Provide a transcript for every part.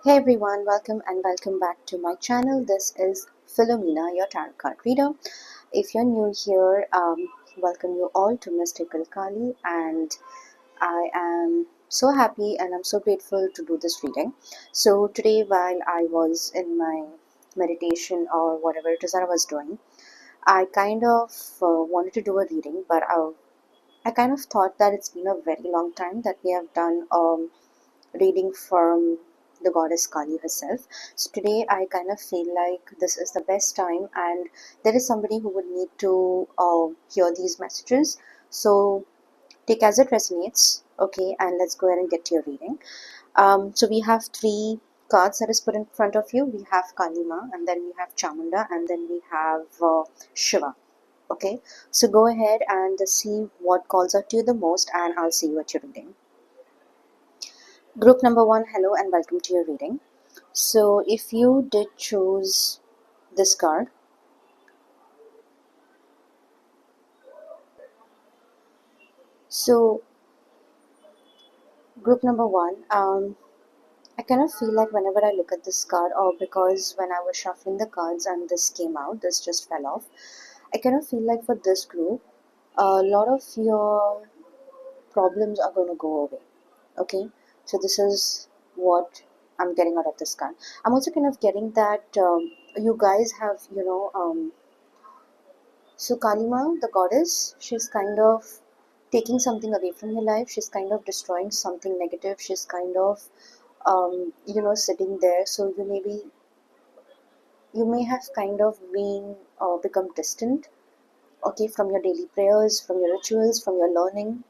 Hey everyone, welcome back to my channel. This is Philomena, your tarot card reader. If you're new here, welcome you all to Mystical Kali, and I am so happy and I'm so grateful to do this reading. So today, while I was in my meditation or whatever it is that I was doing, I kind of wanted to do a reading, but I kind of thought that it's been a very long time that we have done reading from the goddess Kali herself. So today I kind of feel like this is the best time, and there is somebody who would need to hear these messages. So take as it resonates, okay, and let's go ahead and get to your reading. So we have three cards that is put in front of you. We have Kali Maa, and then we have Chamunda, and then we have Shiva. Okay, so go ahead and see what calls out to you the most, and I'll see what you're reading. Group number one, hello and welcome to your reading. So, if you did choose this card, so group number one, I kind of feel like whenever I look at this card, or because when I was shuffling the cards and this came out, this just fell off. I kind of feel like for this group, a lot of your problems are going to go away. Okay, so this is what I'm getting out of this card. I'm also kind of getting that you guys have, so Kali Maa, the goddess, she's kind of taking something away from your life. She's kind of destroying something negative. She's kind of, sitting there. So you may have kind of been become distant, okay, from your daily prayers, from your rituals, from your learning.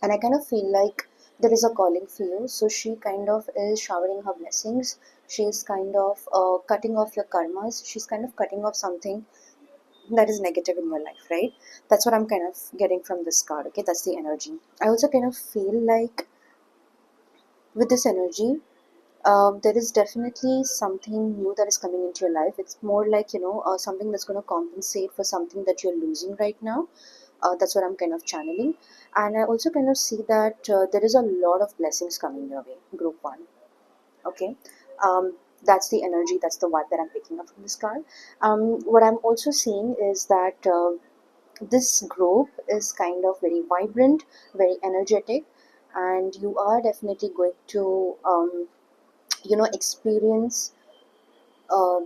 And I kind of feel like there is a calling for you. So she kind of is showering her blessings. She's kind of cutting off your karmas. She's kind of cutting off something that is negative in your life, right? That's what I'm kind of getting from this card. Okay, that's the energy. I also kind of feel like with this energy, there is definitely something new that is coming into your life. It's more like, something that's going to compensate for something that you're losing right now. That's what I'm kind of channeling. And I also kind of see that there is a lot of blessings coming your way, group one. Okay, that's the energy, that's the vibe that I'm picking up from this card. What I'm also seeing is that this group is kind of very vibrant, very energetic, and you are definitely going to experience uh,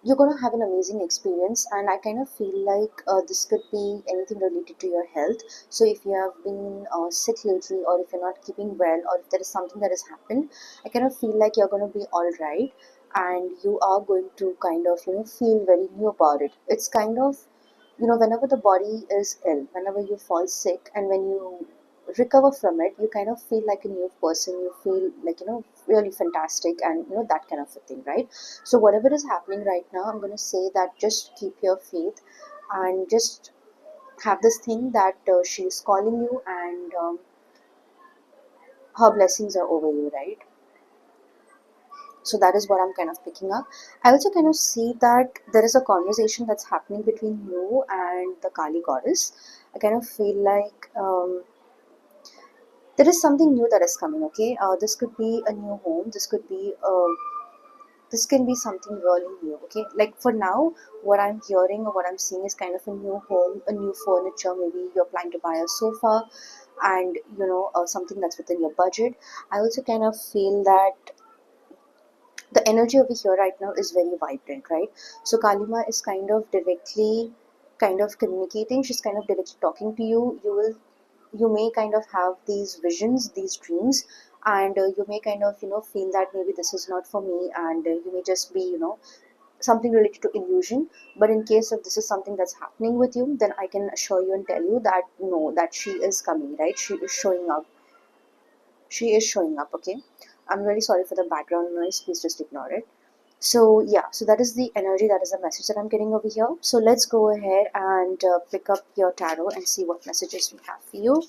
you're going to have an amazing experience. And I kind of feel like this could be anything related to your health. So if you have been sick lately, or if you're not keeping well, or if there is something that has happened, I kind of feel like you're going to be all right, and you are going to kind of feel very new about it. It's kind of, whenever the body is ill, whenever you fall sick, and when you recover from it, you kind of feel like a new person. You feel like, really fantastic, and that kind of a thing, right? So whatever is happening right now, I'm going to say that just keep your faith, and just have this thing that she is calling you, and her blessings are over you, right? So that is what I'm kind of picking up. I also kind of see that there is a conversation that's happening between you and the Kali goddess. I kind of feel like there is something new that is coming. Okay, this could be a new home. This can be something really new. Okay, like for now, what I'm hearing or what I'm seeing is kind of a new home, a new furniture. Maybe you're planning to buy a sofa, and something that's within your budget. I also kind of feel that the energy over here right now is very vibrant, right? So Kali Maa is kind of communicating. She's kind of directly talking to you. You may kind of have these visions, these dreams, and you may kind of feel that maybe this is not for me, and you may just be something related to illusion. But in case if this is something that's happening with you, then I can assure you and tell you that no, that she is coming, right? She is showing up. Okay, I'm really sorry for the background noise, please just ignore it. So yeah, so that is the energy, that is the message that I'm getting over here. So let's go ahead and pick up your tarot and see what messages we have for you.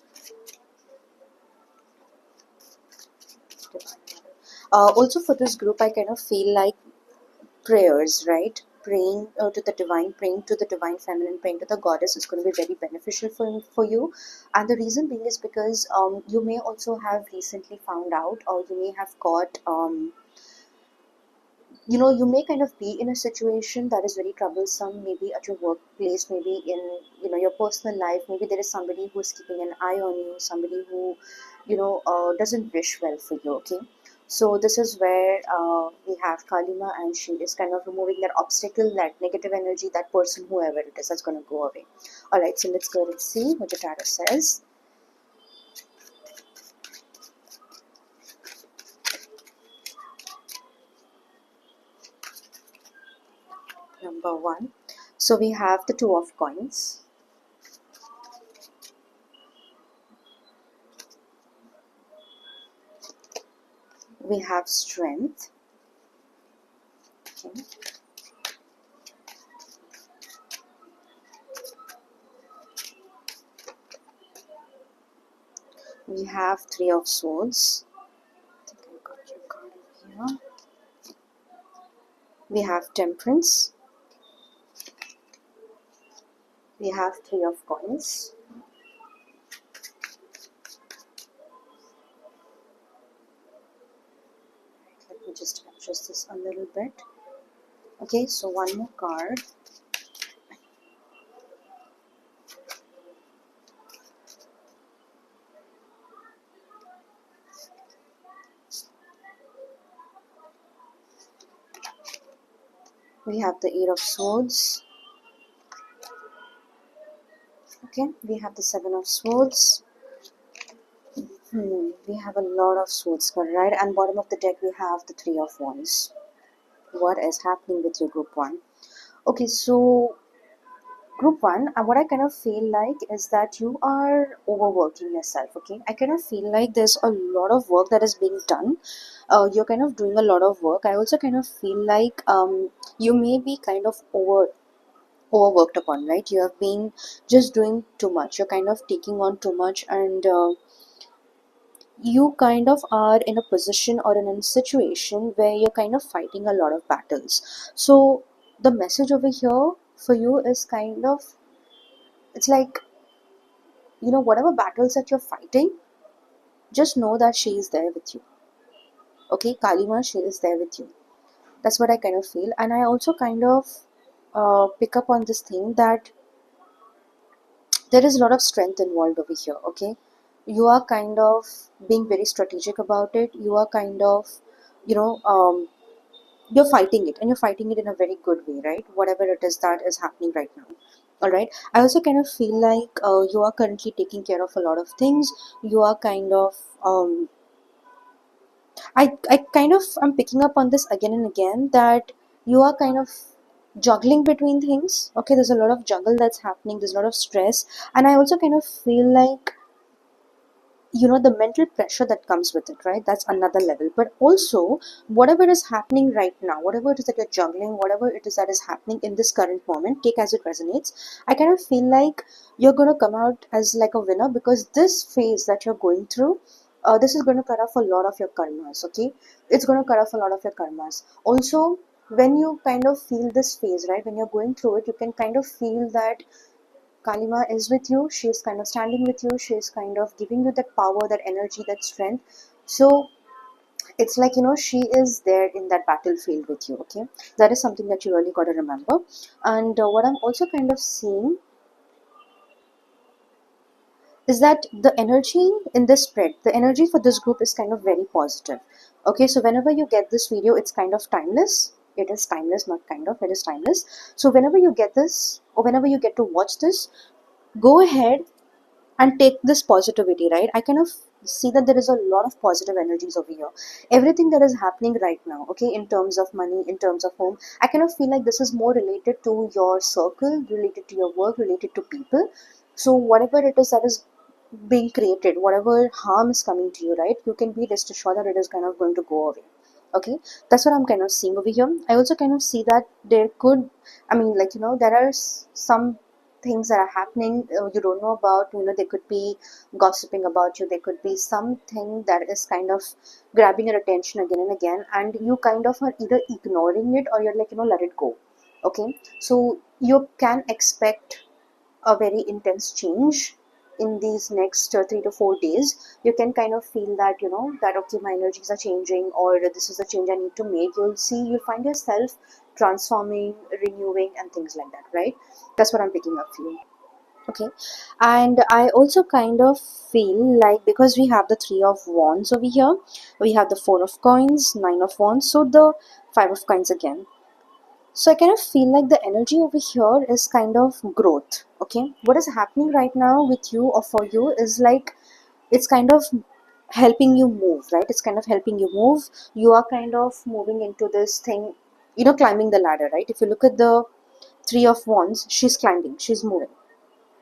Also for this group, I kind of feel like prayers, right? Praying to the divine, praying to the divine feminine, praying to the goddess is going to be very beneficial for you. And the reason being is because you may also have recently found out, or you may have got you may kind of be in a situation that is very troublesome, maybe at your workplace, maybe in your personal life. Maybe there is somebody who's keeping an eye on you, somebody who doesn't wish well for you. Okay, so this is where we have Kali Maa, and she is kind of removing that obstacle, that negative energy, that person, whoever it is, that's going to go away. All right, so let's go and see what the tarot says. Number one, so we have the Two of Coins. We have Strength. Okay. We have Three of Swords. I think I got your card over here. We have Temperance. We have Three of Coins. Let me just adjust this a little bit. Okay, so one more card. We have the Eight of Swords. Okay, we have the Seven of Swords. We have a lot of swords card, right? And bottom of the deck we have the Three of Wands. What is happening with your group one? Okay, so group one, what I kind of feel like is that you are overworking yourself. Okay, I kind of feel like there's a lot of work that is being done. You're kind of doing a lot of work. I also kind of feel like you may be kind of overworked upon, right? You have been just doing too much. You're kind of taking on too much, and you kind of are in a position or in a situation where you're kind of fighting a lot of battles. So the message over here for you is kind of, it's like, whatever battles that you're fighting, just know that she is there with you. Okay, Kali Maa, she is there with you. That's what I kind of feel. And I also kind of pick up on this thing that there is a lot of strength involved over here. Okay, you are kind of being very strategic about it. You are kind of, you know um, you're fighting it, and you're fighting it in a very good way, right? Whatever it is that is happening right now. All right, I also kind of feel like you are currently taking care of a lot of things. You are kind of I kind of am picking up on this again and again, that you are kind of juggling between things. Okay, there's a lot of juggle that's happening, there's a lot of stress. And I also kind of feel like, the mental pressure that comes with it, right? That's another level. But also, whatever is happening right now, whatever it is that you're juggling, whatever it is that is happening in this current moment, take as it resonates. I kind of feel like you're going to come out as like a winner, because this phase that you're going through, this is going to cut off a lot of your karmas. Okay, it's going to cut off a lot of your karmas. Also, when you kind of feel this phase, right, when you're going through it, you can kind of feel that Kali Maa is with you. She is kind of standing with you. She is kind of giving you that power, that energy, that strength. So it's like, she is there in that battlefield with you. Okay, that is something that you really got to remember. And what I'm also kind of seeing is that the energy in this spread, the energy for this group is kind of very positive. Okay, so whenever you get this video, it's kind of timeless. It is timeless, not kind of, it is timeless. So whenever you get this, or whenever you get to watch this, go ahead and take this positivity, right? I kind of see that there is a lot of positive energies over here. Everything that is happening right now, okay, in terms of money, in terms of home, I kind of feel like this is more related to your circle, related to your work, related to people. So whatever it is that is being created, whatever harm is coming to you, right, you can be rest assured that it is kind of going to go away. Okay, that's what I'm kind of seeing over here. I also kind of see that there could, I mean, like, there are some things that are happening, you don't know about. They could be gossiping about you, there could be something that is kind of grabbing your attention again and again, and you kind of are either ignoring it, or you're like, let it go. Okay, so you can expect a very intense change in these next 3 to 4 days, you can kind of feel that, that okay, my energies are changing, or this is a change I need to make. You'll find yourself transforming, renewing, and things like that, right? That's what I'm picking up for you. Okay. And I also kind of feel like, because we have the three of wands over here, we have the four of coins, nine of wands, so the five of coins again. So I kind of feel like the energy over here is kind of growth. Okay, what is happening right now with you or for you is like, it's kind of helping you move, right? It's kind of helping you move. You are kind of moving into this thing, climbing the ladder, right? If you look at the three of wands, she's climbing, she's moving,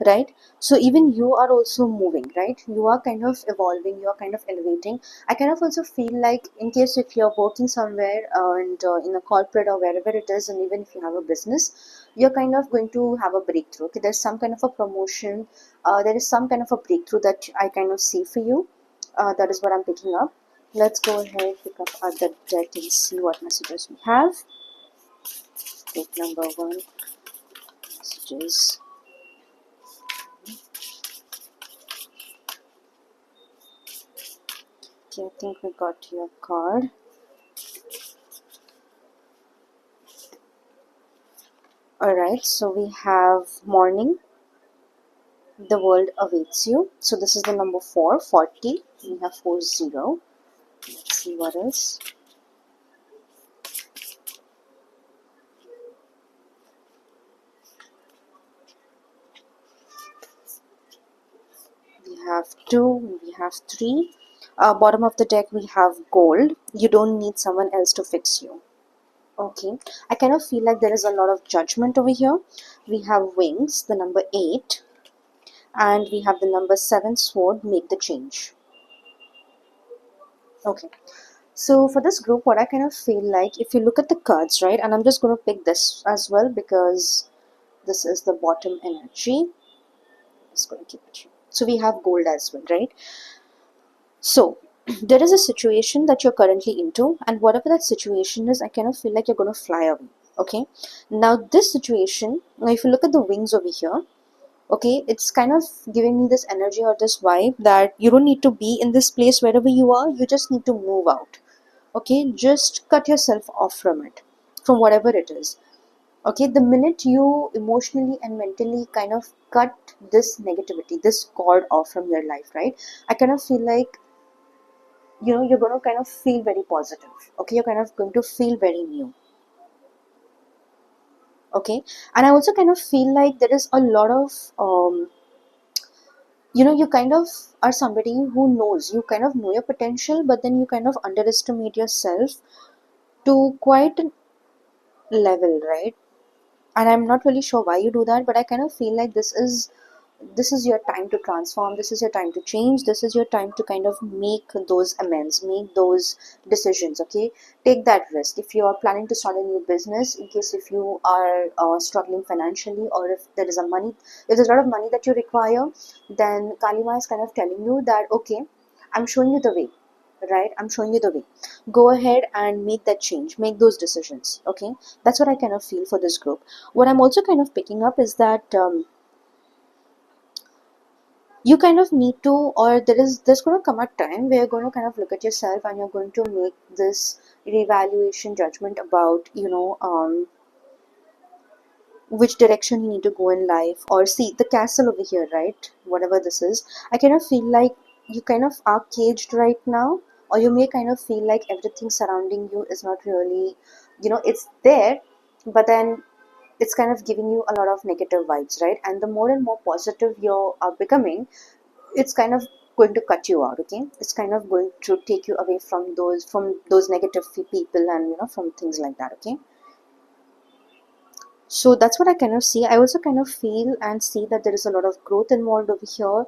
right? So even you are also moving, right? You are kind of evolving, you are kind of elevating. I kind of also feel like, in case if you're working somewhere, and in a corporate or wherever it is, and even if you have a business, you're kind of going to have a breakthrough. Okay, there's some kind of a promotion, there is some kind of a breakthrough that I kind of see for you. That is what I'm picking up. Let's go ahead, pick up other deck and see what messages we have. Deck number one, messages. Okay, I think we got your card. Alright, so we have morning, the world awaits you. So this is the number 440. We have 40. Let's see what else. We have 2, we have 3. Bottom of the deck we have gold. You don't need someone else to fix you. Okay, I kind of feel like there is a lot of judgment over here. We have wings, the number 8. And we have the number 7 sword, make the change. Okay. So for this group, what I kind of feel like, if you look at the cards, right, and I'm just going to pick this as well because this is the bottom energy. Just going to keep it here. So we have gold as well, right? So there is a situation that you're currently into, and whatever that situation is, I kind of feel like you're going to fly away. Okay. Now this situation, now if you look at the wings over here, okay, it's kind of giving me this energy or this vibe that you don't need to be in this place wherever you are. You just need to move out. Okay, just cut yourself off from it, from whatever it is. Okay, the minute you emotionally and mentally kind of cut this negativity, this cord off from your life, right, I kind of feel like, you're going to kind of feel very positive. Okay, you're kind of going to feel very new. Okay, and I also kind of feel like there is a lot of you kind of are somebody who knows, you kind of know your potential, but then you kind of underestimate yourself to quite a level, right? And I'm not really sure why you do that, but I kind of feel like this is your time to transform, this is your time to change, this is your time to kind of make those amends, make those decisions. Okay, take that risk. If you are planning to start a new business, in case if you are struggling financially, or if there is if there's a lot of money that you require, then Kali Maa is kind of telling you that, okay, I'm showing you the way, right? I'm showing you the way. Go ahead and make that change, make those decisions. Okay, that's what I kind of feel for this group. What I'm also kind of picking up is that you kind of need to, or there's going to come a time where you're going to kind of look at yourself and you're going to make this reevaluation judgment about, which direction you need to go in life. Or see the castle over here, right? Whatever this is, I kind of feel like you kind of are caged right now, or you may kind of feel like everything surrounding you is not really, it's there, but then it's kind of giving you a lot of negative vibes, right? And the more and more positive you are becoming, it's kind of going to cut you out. Okay, it's kind of going to take you away from those negative people, and from things like that. Okay, so that's what I kind of see. I also kind of feel and see that there is a lot of growth involved over here.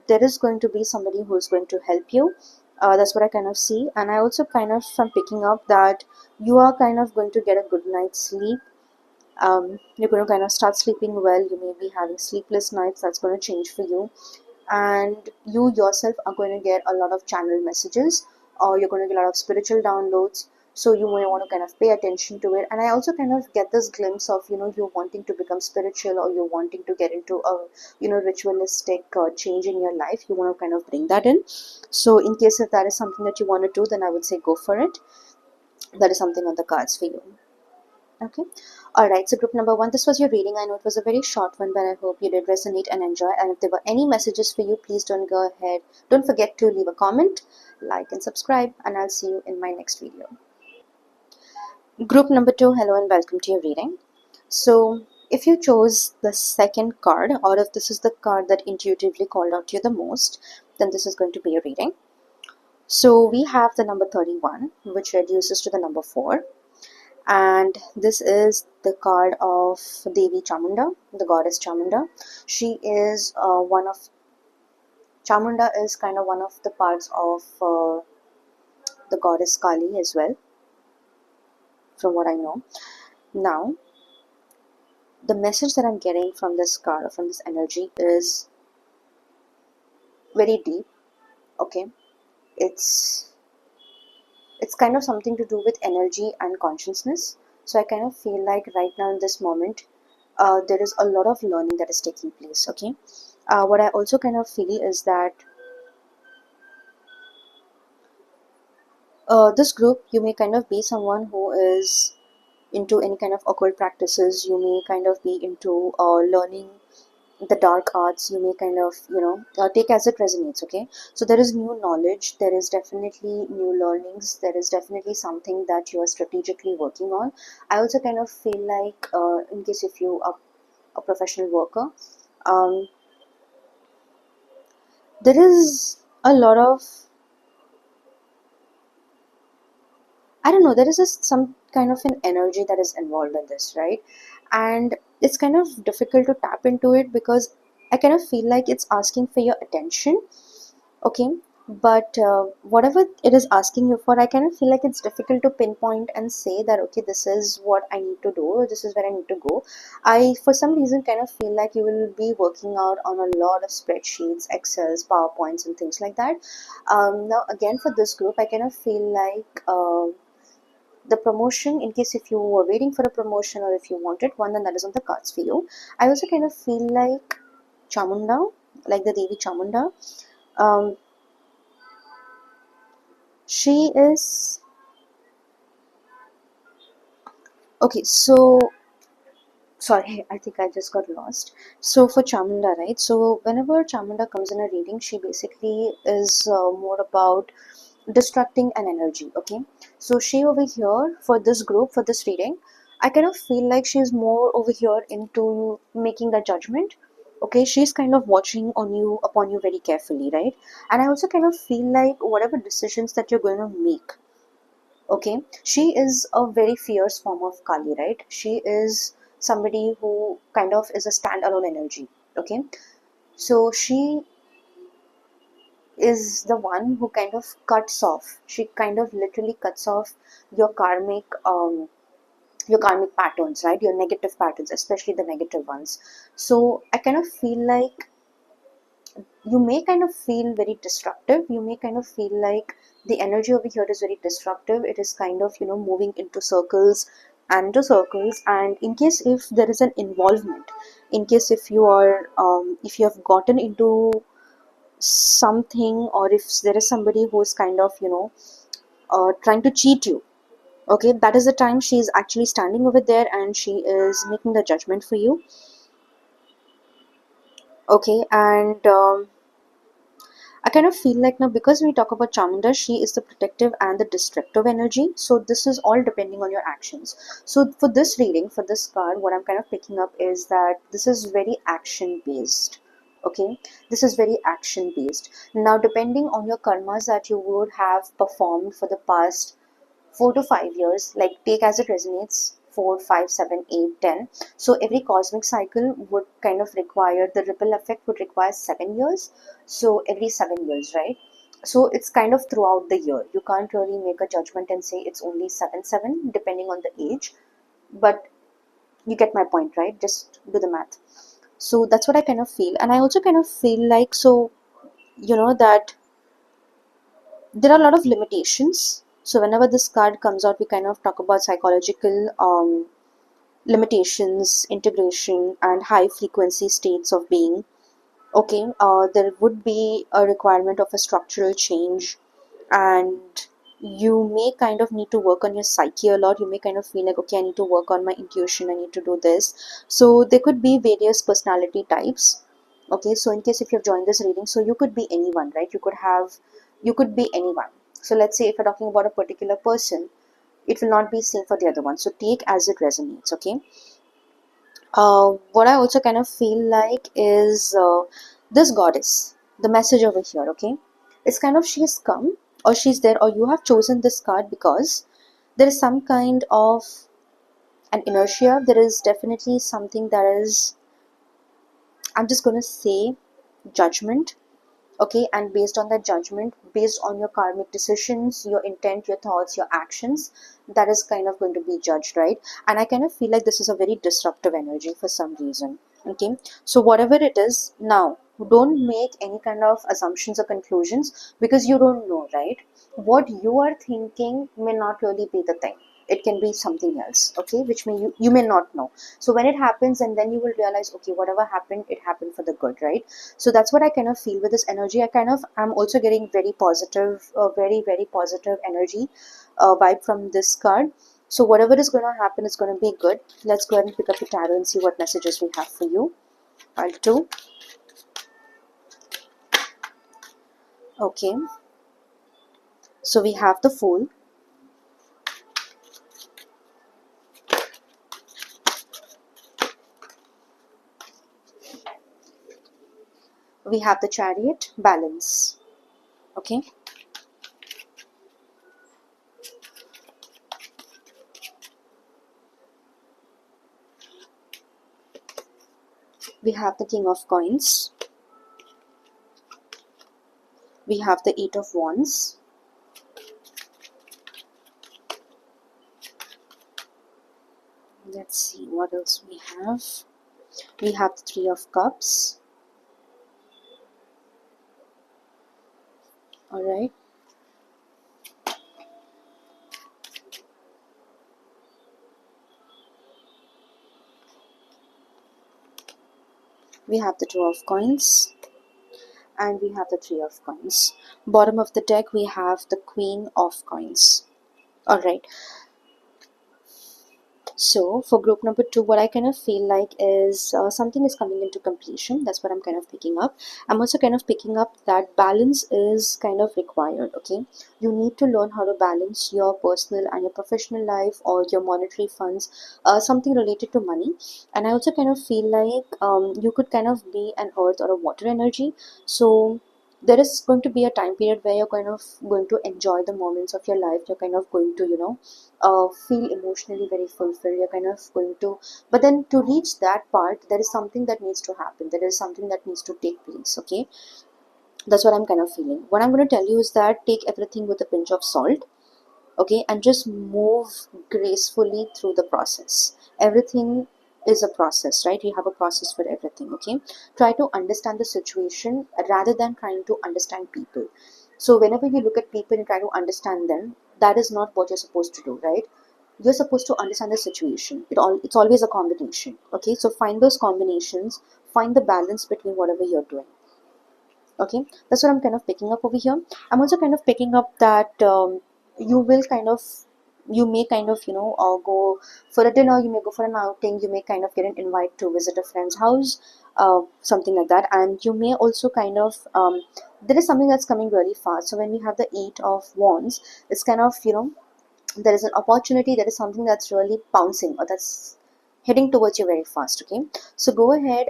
There is going to be somebody who is going to help you. That's what I kind of see. And I also kind of am picking up that you are kind of going to get a good night's sleep. You're going to kind of start sleeping well. You may be having sleepless nights. That's going to change for you. And you yourself are going to get a lot of channel messages, or you're going to get a lot of spiritual downloads. so you may want to kind of pay attention to it. And I also kind of get this glimpse of, you wanting to become spiritual, or you're wanting to get into a, ritualistic change in your life. You want to kind of bring that in. So in case if that is something that you want to do, then I would say go for it. That is something on the cards for you. Okay. All right. So group number one, this was your reading. I know it was a very short one, but I hope you did resonate and enjoy. And if there were any messages for you, please don't go ahead. Don't forget to leave a comment, like, and subscribe. And I'll see you in my next video. Group number two, hello and welcome to your reading. So if you chose the second card, or if this is the card that intuitively called out to you the most, then this is going to be your reading. So we have the number 31, which reduces to the number 4. And this is the card of Devi Chamunda, the goddess Chamunda. She is Chamunda is kind of one of the parts of the goddess Kali as well, from what I know. Now, the message that I'm getting from this card, or from this energy, is very deep. Okay, it's kind of something to do with energy and consciousness. So I kind of feel like right now in this moment, there is a lot of learning that is taking place. Okay, what I also kind of feel is that this group, you may kind of be someone who is into any kind of occult practices. You may kind of be into learning the dark arts. You may kind of, take as it resonates. Okay, so there is new knowledge, there is definitely new learnings, there is definitely something that you are strategically working on. I also kind of feel like, in case if you are a professional worker, there is a lot of, I don't know, there is some kind of an energy that is involved in this, right? And it's kind of difficult to tap into it, because I kind of feel like it's asking for your attention. Okay, but whatever it is asking you for, I kind of feel like it's difficult to pinpoint and say that, okay, this is what I need to do, or this is where I need to go. I, for some reason, kind of feel like you will be working out on a lot of spreadsheets, Excels, PowerPoints, and things like that. Now, again, for this group, I kind of feel like the promotion, in case if you were waiting for a promotion, or if you wanted one, then that is on the cards for you. I also kind of feel like Chamunda, like the Devi Chamunda, she is okay. So sorry, I think I just got lost. So for Chamunda, right? So whenever Chamunda comes in a reading, she basically is more about distracting an energy. Okay, so she over here for this group, for this reading, I kind of feel like she's more over here into making the judgment. Okay, she's kind of watching on you, upon you very carefully, right? And I also kind of feel like whatever decisions that you're going to make, okay, she is a very fierce form of Kali, right? She is somebody who kind of is a standalone energy. Okay, so she is the one who kind of cuts off, she kind of literally cuts off your karmic patterns, right? Your negative patterns, especially the negative ones. So I kind of feel like you may kind of feel very destructive. You may kind of feel like the energy over here is very destructive. It is kind of, moving into circles and into circles. And in case if there is an involvement, in case if you are, if you have gotten into something, or if there is somebody who is kind of, trying to cheat you, okay, that is the time she is actually standing over there and she is making the judgment for you. Okay, and I kind of feel like now, because we talk about Chamunda, she is the protective and the destructive energy. So this is all depending on your actions. So for this reading, for this card, what I'm kind of picking up is that this is very action based. Okay, this is very action based. Now, depending on your karmas that you would have performed for the past 4 to 5 years, like take as it resonates, 4, 5, 7, 8, 10. So every cosmic cycle would kind of require, the ripple effect would require 7 years. So every 7 years, right? So it's kind of throughout the year. You can't really make a judgment and say it's only 7, 7, depending on the age. But you get my point, right? Just do the math. So that's what I kind of feel. And I also kind of feel like, so, that there are a lot of limitations. So whenever this card comes out, we kind of talk about psychological limitations, integration, and high frequency states of being. Okay, there would be a requirement of a structural change, and you may kind of need to work on your psyche a lot. You may kind of feel like, okay, I need to work on my intuition, I need to do this. So there could be various personality types. Okay, so in case if you've joined this reading, so you could be anyone, right? You could be anyone. So let's say if you're talking about a particular person, it will not be same for the other one. So take as it resonates. Okay, what I also kind of feel like is this goddess, the message over here, okay? It's kind of she's come or she's there, or you have chosen this card because there is some kind of an inertia. There is definitely something that is, I'm just going to say, judgment. Okay, and based on that judgment, based on your karmic decisions, your intent, your thoughts, your actions, that is kind of going to be judged, right? And I kind of feel like this is a very disruptive energy for some reason. Okay, so whatever it is, now don't make any kind of assumptions or conclusions, because you don't know, right? What you are thinking may not really be the thing. It can be something else, okay, which you may not know. So when it happens, and then you will realize, okay, whatever happened, it happened for the good, right? So that's what I kind of feel with this energy. I'm also getting very positive, very positive energy vibe from this card. So whatever is going to happen is going to be good. Let's go ahead and pick up the tarot and see what messages we have for you. I'll do. Okay, so we have the Fool, we have the Chariot, Balance. Okay, we have the King of Coins, we have the Eight of Wands, let's see what else we have. We have the Three of Cups. All right, we have the Two of Coins, and we have the Three of Coins. Bottom of the deck, we have the Queen of Coins. All right, so for group number two, what I kind of feel like is something is coming into completion. That's what I'm kind of picking up. I'm also kind of picking up that balance is kind of required. Okay, you need to learn how to balance your personal and your professional life, or your monetary funds, something related to money. And I also kind of feel like you could kind of be an earth or a water energy. So there is going to be a time period where you're kind of going to enjoy the moments of your life. You're kind of going to, feel emotionally very fulfilled. You're kind of going to, but then to reach that part, there is something that needs to happen. There is something that needs to take place. Okay, that's what I'm kind of feeling. What I'm going to tell you is that take everything with a pinch of salt. Okay, and just move gracefully through the process. Everything is a process, right? You have a process for everything. Okay, try to understand the situation rather than trying to understand people. So whenever you look at people and try to understand them, that is not what you're supposed to do, right? You're supposed to understand the situation. It's always a combination. Okay, so find those combinations, find the balance between whatever you're doing. Okay, that's what I'm kind of picking up over here. I'm also kind of picking up that you will kind of, you may kind of, go for a dinner, you may go for an outing, you may kind of get an invite to visit a friend's house, something like that. And you may also kind of, there is something that's coming really fast. So when we have the Eight of Wands, it's kind of, there is an opportunity, there is something that's really pouncing, or that's heading towards you very fast. Okay, so go ahead,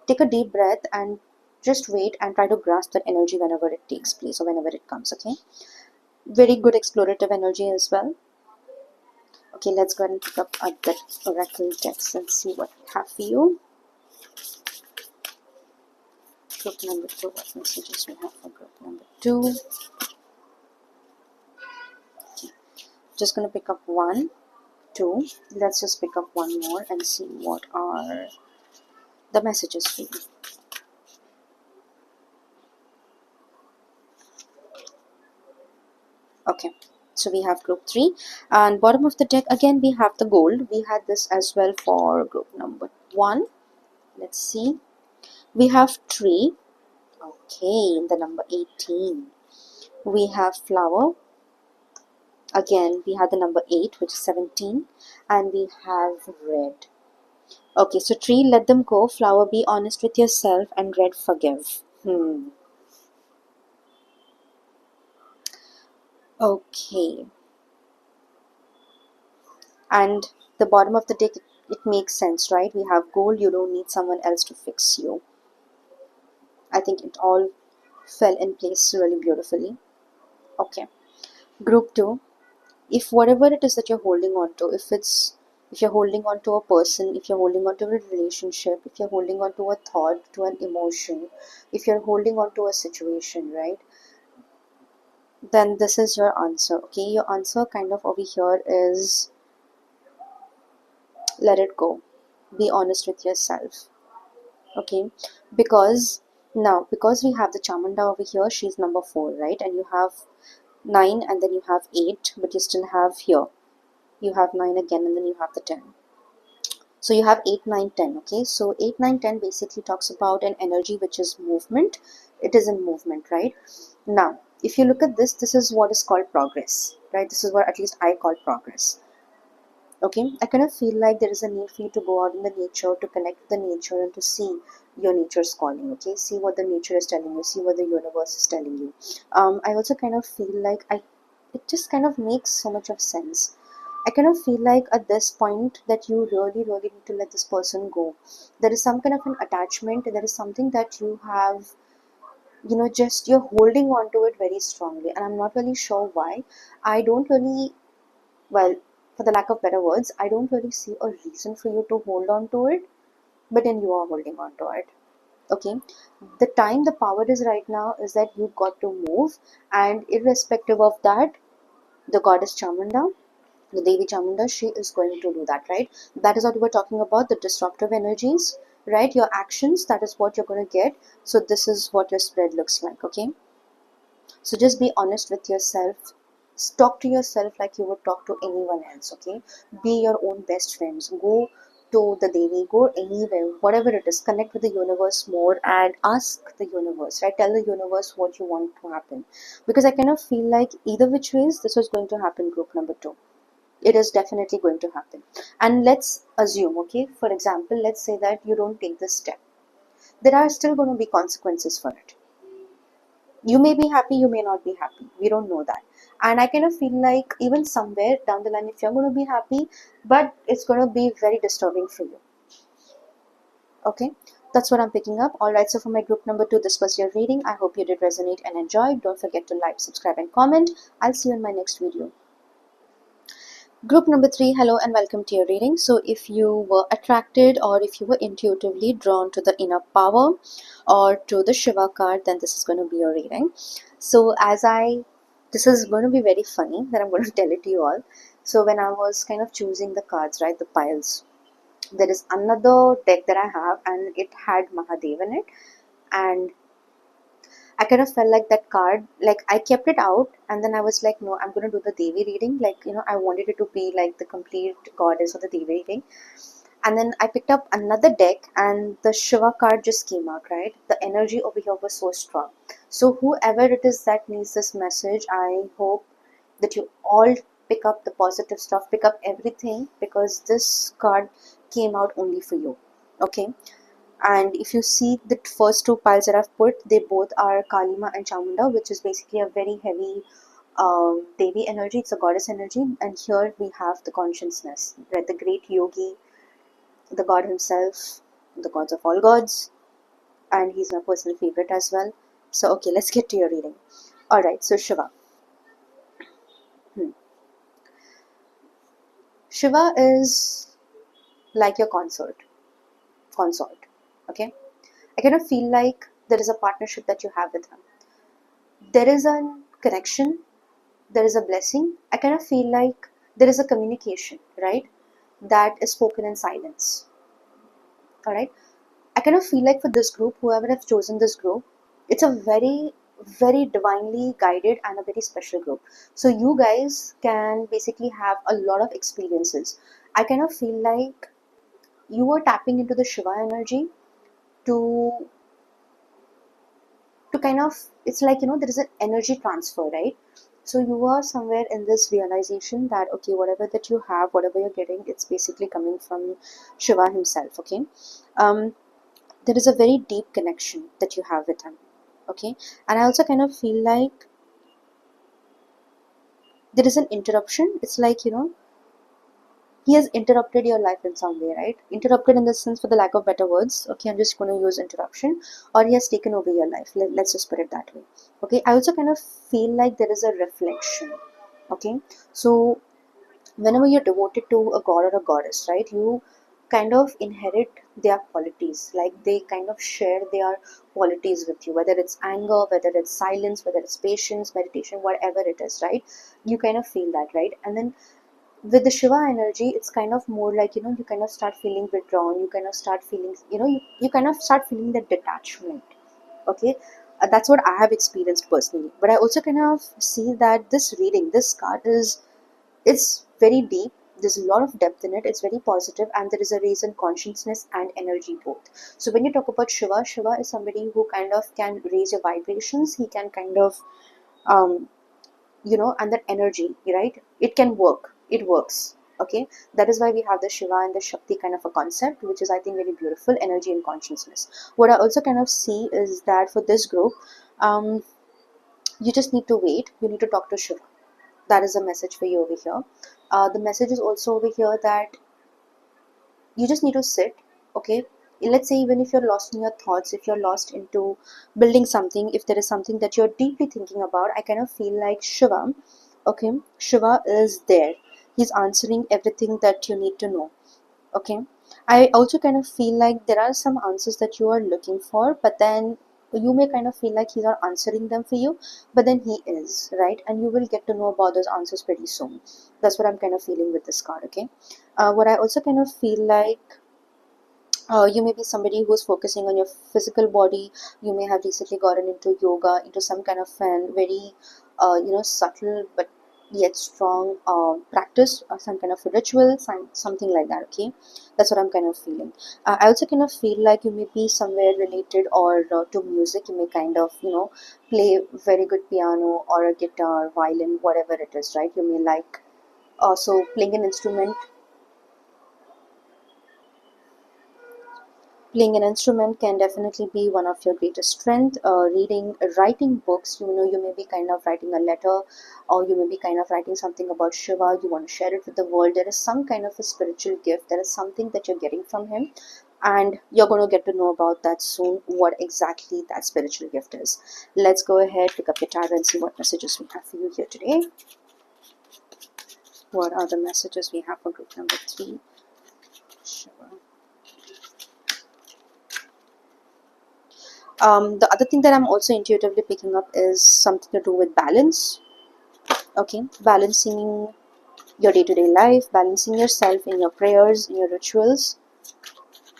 take a deep breath and just wait and try to grasp that energy whenever it takes place or whenever it comes. Okay, very good explorative energy as well. Okay, let's go ahead and pick up that oracle text and see what we have for you. Group number two, what messages we have for group number two. Okay, just gonna pick up one, two. Let's just pick up one more and see what are the messages for you. Okay, So we have group 3, and bottom of the deck again we have the gold. We had this as well for group number 1. Let's see. We have tree. Okay, in the number 18. We have flower. Again, we have the number 8, which is 17. And we have red. Okay, so tree, let them go. Flower, be honest with yourself. And red, forgive. Okay. And the bottom of the deck, it makes sense, right? We have gold. You don't need someone else to fix you. I think it all fell in place really beautifully. Okay. Group 2. If whatever it is that you're holding on to, if you're holding on to a person, if you're holding on to a relationship, if you're holding on to a thought, to an emotion, if you're holding on to a situation, right, then this is your answer. Okay, your answer kind of over here is let it go. Be honest with yourself. Okay, because now because we have the Chamunda over here, she's number 4, right, and you have 9 and then you have 8, but you still have here you have 9 again and then you have the 10. So you have 8, 9, 10. Okay, so 8, 9, 10 basically talks about an energy which is movement. It is in movement, right? Now if you look at this, this is what is called progress, right? This is what at least I call progress. Okay, I kind of feel like there is a need for you to go out in the nature, to connect with the nature and to see your nature's calling. Okay, see what the nature is telling you, see what the universe is telling you. I also kind of feel like it just kind of makes so much of sense. I kind of feel like at this point that you really, really need to let this person go. There is some kind of an attachment, there is something that you have, just you're holding on to it very strongly. And I'm not really sure why. I don't really, well, for the lack of better words, I don't really see a reason for you to hold on to it, but then you are holding on to it. Okay, the time the power is right now is that you've got to move, and irrespective of that, the goddess Chamunda, the Devi Chamunda, she is going to do that, right? That is what we were talking about, the disruptive energies, right? Your actions, that is what you're going to get. So this is what your spread looks like, okay? So just be honest with yourself. Talk to yourself like you would talk to anyone else, okay? Be your own best friends. Go to the Devi, go anywhere, whatever it is. Connect with the universe more and ask the universe, right? Tell the universe what you want to happen. Because I kind of feel like either which ways, this was going to happen, group number 2. It is definitely going to happen. And let's assume, okay, for example, let's say that you don't take this step. There are still going to be consequences for it. You may be happy, you may not be happy. We don't know that. And I kind of feel like even somewhere down the line, if you're going to be happy, but it's going to be very disturbing for you. Okay, that's what I'm picking up. All right, so for my group number 2, this was your reading. I hope you did resonate and enjoy. Don't forget to like, subscribe, and comment. I'll see you in my next video. Group number 3, hello and welcome to your reading. So if you were attracted or if you were intuitively drawn to the inner power or to the Shiva card, then this is going to be your reading. So this is going to be very funny that I'm going to tell it to you all. So when I was kind of choosing the cards, right, the piles, there is another deck that I have and it had Mahadev in it. And I kind of felt like that card, like I kept it out and then I was like, no, I'm going to do the Devi reading. Like, I wanted it to be like the complete goddess of the Devi reading. And then I picked up another deck and the Shiva card just came out, right? The energy over here was so strong. So whoever it is that needs this message, I hope that you all pick up the positive stuff, pick up everything, because this card came out only for you. Okay, and if you see the first 2 piles that I've put, they both are Kali Maa and Chamunda, which is basically a very heavy Devi energy. It's a goddess energy. And here we have the consciousness, right? The great yogi, the god himself, the gods of all gods. And he's my personal favorite as well. So, okay, let's get to your reading. Alright, so Shiva. Shiva is like your consort. Okay? I kind of feel like there is a partnership that you have with him. There is a connection, there is a blessing. I kind of feel like there is a communication, right, that is spoken in silence. All right, I kind of feel like for this group, whoever has chosen this group, it's a very very divinely guided and a very special group. So you guys can basically have a lot of experiences. I kind of feel like you are tapping into the Shiva energy to kind of, it's like, there is an energy transfer, right? So you are somewhere in this realization that okay, whatever that you have, whatever you're getting, it's basically coming from Shiva himself. Okay. um there is a very deep connection that you have with him. Okay. And I also kind of feel like there is an interruption. It's like, he has interrupted your life in some way, right? Interrupted in the sense, for the lack of better words. Okay, I'm just going to use interruption, or he has taken over your life. Let's just put it that way. Okay, I also kind of feel like there is a reflection. Okay, so whenever you're devoted to a god or a goddess, right, you kind of inherit their qualities. Like they kind of share their qualities with you, whether it's anger, whether it's silence, whether it's patience, meditation, whatever it is, right? You kind of feel that, right? And then with the Shiva energy, it's kind of more like, you kind of start feeling withdrawn. You kind of start feeling, you kind of start feeling the detachment. Okay. That's what I have experienced personally. But I also kind of see that this reading, this card it's very deep. There's a lot of depth in it. It's very positive, and there is a reason, consciousness, and energy both. So when you talk about Shiva, Shiva is somebody who kind of can raise your vibrations. He can kind of um, and that energy, right, it can work, it works. Okay, that is why we have the Shiva and the Shakti kind of a concept, which is, I think, very beautiful. Energy and consciousness. What I also kind of see is that for this group, um, you just need to wait, you need to talk to Shiva. That is a message for you over here. The message is also over here that you just need to sit. Okay, let's say, even if you're lost in your thoughts, if you're lost into building something, if there is something that you're deeply thinking about, I kind of feel like Shiva, okay, Shiva is there. He's answering everything that you need to know. Okay. I also kind of feel like there are some answers that you are looking for, but then you may kind of feel like he's not answering them for you, but then he is, right? And you will get to know about those answers pretty soon. That's what I'm kind of feeling with this card. Okay. What I also kind of feel like, you may be somebody who's focusing on your physical body. You may have recently gotten into yoga, into some kind of an very subtle but yet strong practice, or some kind of a ritual, something like that. Okay, that's what I'm kind of feeling. I also kind of feel like you may be somewhere related or to music. You may kind of play very good piano or a guitar, violin, whatever it is, right? You may like also playing an instrument. Playing an instrument can definitely be one of your greatest strength. Writing books, you may be kind of writing a letter, or you may be kind of writing something about Shiva. You want to share it with the world. There is some kind of a spiritual gift. There is something that you're getting from him, and you're going to get to know about that soon, what exactly that spiritual gift is. Let's go ahead, pick up your tarot, and see what messages we have for you here today. What are the messages we have for group number 3? Shiva. The other thing that I'm also intuitively picking up is something to do with balance. Okay, balancing your day-to-day life, balancing yourself in your prayers, in your rituals.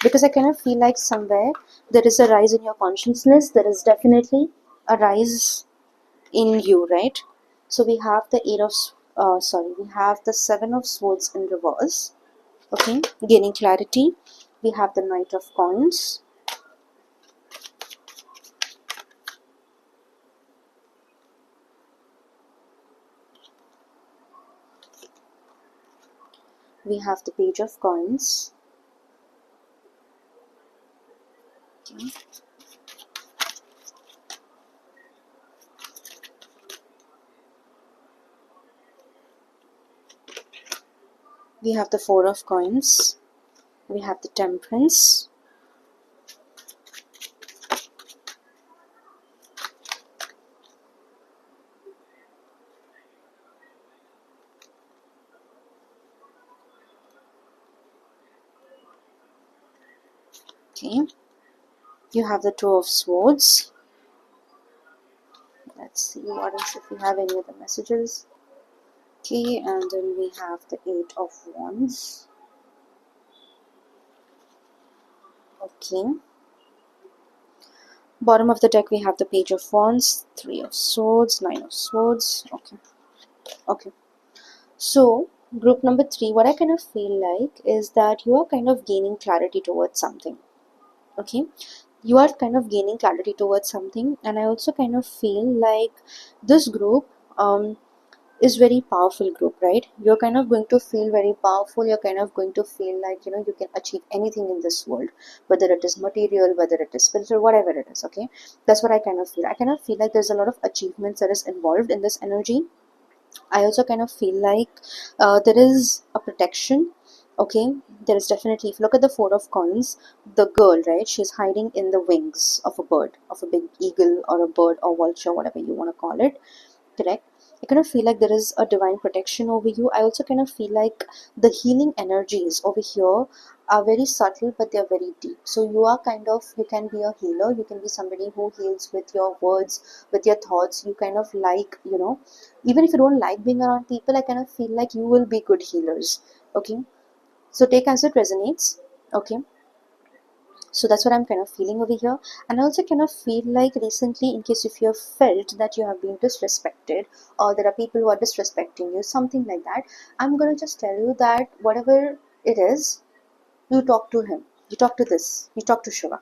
Because I kind of feel like somewhere there is a rise in your consciousness. There is definitely a rise in you, right? So we have the we have the Seven of Swords in reverse. Okay, gaining clarity. We have the Knight of Coins. We have the Page of Coins. Okay. We have the Four of Coins. We have the Temperance. Okay. You have the Two of Swords. Let's see what else, if we have any other messages. Okay, and then we have the Eight of Wands. Okay. Bottom of the deck we have the Page of Wands, Three of Swords, Nine of Swords. Okay. So group number 3, what I kind of feel like is that you are kind of gaining clarity towards something. Okay, you are kind of gaining clarity towards something, and I also kind of feel like this group is very powerful group, right? You're kind of going to feel very powerful. You're kind of going to feel like, you can achieve anything in this world, whether it is material, whether it is spiritual, whatever it is. Okay, that's what I kind of feel. I kind of feel like there's a lot of achievements that is involved in this energy. I also kind of feel like there is a protection. Okay, there is definitely. If you look at the Four of Coins, the girl, right? She's hiding in the wings of a bird, of a big eagle or a bird or vulture, whatever you want to call it. Correct. I kind of feel like there is a divine protection over you. I also kind of feel like the healing energies over here are very subtle, but they're very deep. So you can be a healer. You can be somebody who heals with your words, with your thoughts. You kind of like, even if you don't like being around people, I kind of feel like you will be good healers. Okay. So take as it resonates. Okay. So that's what I'm kind of feeling over here. And I also kind of feel like recently, in case if you have felt that you have been disrespected, or there are people who are disrespecting you, something like that, I'm going to just tell you that whatever it is, you talk to him, you talk to this, you talk to Shiva.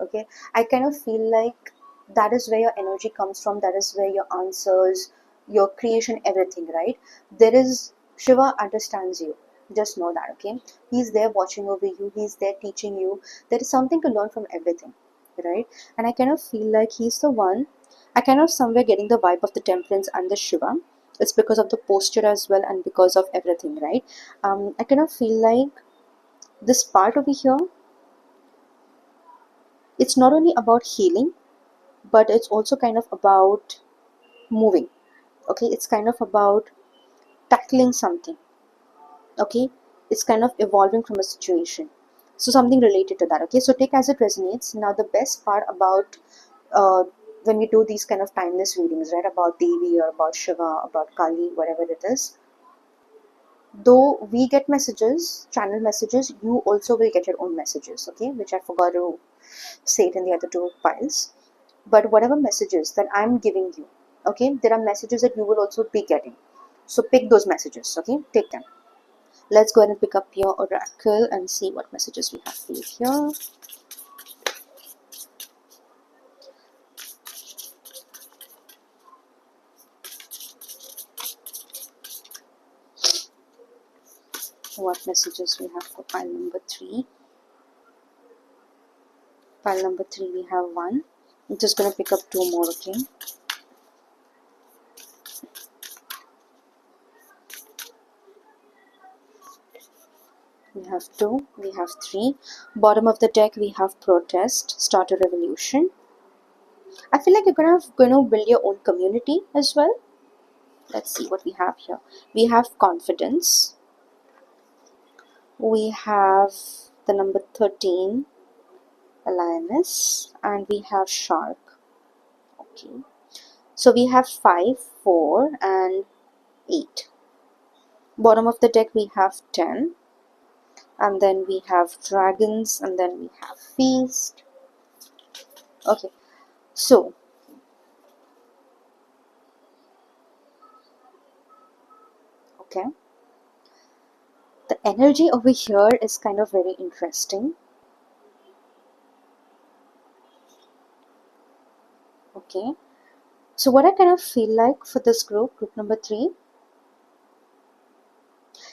Okay, I kind of feel like that is where your energy comes from, that is where your answers, your creation, everything, right? There is, Shiva understands you, just know that. Okay, he's there watching over you, he's there teaching you. There is something to learn from everything, right? And I kind of feel like he's the one. I kind of somewhere getting the vibe of the Temperance and the Shiva. It's because of the posture as well, and because of everything, right? I kind of feel like this part over here, it's not only about healing, but it's also kind of about moving. Okay, it's kind of about tackling something. Okay, it's kind of evolving from a situation, so something related to that. Okay, so take as it resonates. Now the best part about uh, when we do these kind of timeless readings, right, about Devi or about Shiva, about Kali, whatever it is, though we get messages, channel messages, you also will get your own messages. Okay, which I forgot to say it in the other two piles. But whatever messages that I'm giving you, okay, there are messages that you will also be getting. So pick those messages. Okay, take them. Let's go ahead and pick up your oracle and see what messages we have for you here. What messages we have for pile number 3. Pile number 3 we have 1. I'm just going to pick up 2 more. Okay, we have 2, we have 3. Bottom of the deck we have protest, start a revolution. I feel like you're going to build your own community as well. Let's see what we have here. We have confidence. We have the number 13, a lioness, and we have shark. Okay, so we have 5, 4, and 8. Bottom of the deck we have 10, and then we have dragons, and then we have feast. Okay, so okay, the energy over here is kind of very interesting. Okay, so what I kind of feel like for this group number 3,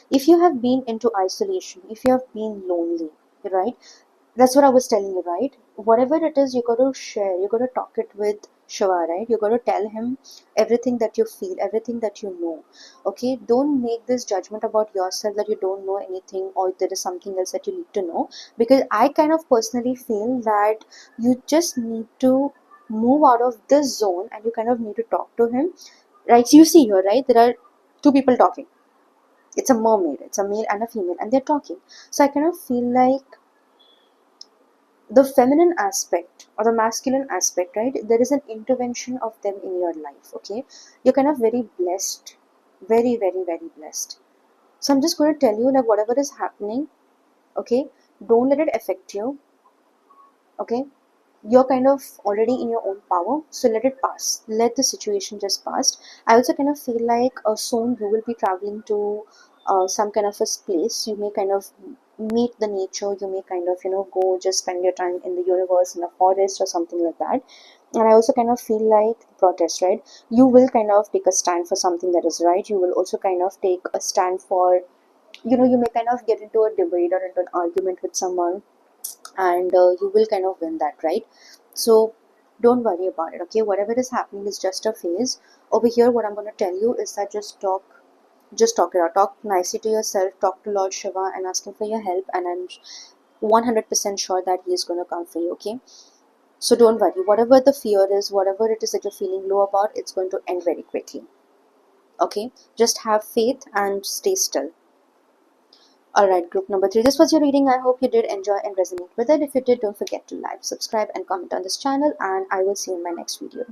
if you have been into isolation, if you have been lonely, right? That's what I was telling you, right? Whatever it is, you got to share, you got to talk it with Shiva, right? You got to tell him everything that you feel, everything that you know. Okay, don't make this judgment about yourself that you don't know anything or there is something else that you need to know. Because I kind of personally feel that you just need to move out of this zone and you kind of need to talk to him, right? So you see here, right? There are two people talking. It's a mermaid, it's a male and a female, and they're talking. So I kind of feel like the feminine aspect or the masculine aspect, right? There is an intervention of them in your life. Okay, you're kind of very blessed, very, very, very blessed. So I'm just going to tell you, like, whatever is happening, okay, don't let it affect you. Okay, you're kind of already in your own power, so let it pass, let the situation just pass. I also kind of feel like soon you will be traveling to some kind of a place. You may kind of meet the nature, you may kind of go just spend your time in the universe, in a forest or something like that. And I also kind of feel like protest, right? You will kind of take a stand for something that is right. You will also kind of take a stand for, you may kind of get into a debate or into an argument with someone, and you will kind of win that, right? So don't worry about it, okay? Whatever is happening is just a phase. Over here, what I'm going to tell you is that just talk it out, talk nicely to yourself, talk to Lord Shiva and ask him for your help, and I'm 100% sure that he is going to come for you, okay? So don't worry, whatever the fear is, whatever it is that you're feeling low about, it's going to end very quickly, okay? Just have faith and stay still. Alright, group number 3. This was your reading. I hope you did enjoy and resonate with it. If you did, don't forget to like, subscribe, and comment on this channel, and I will see you in my next video.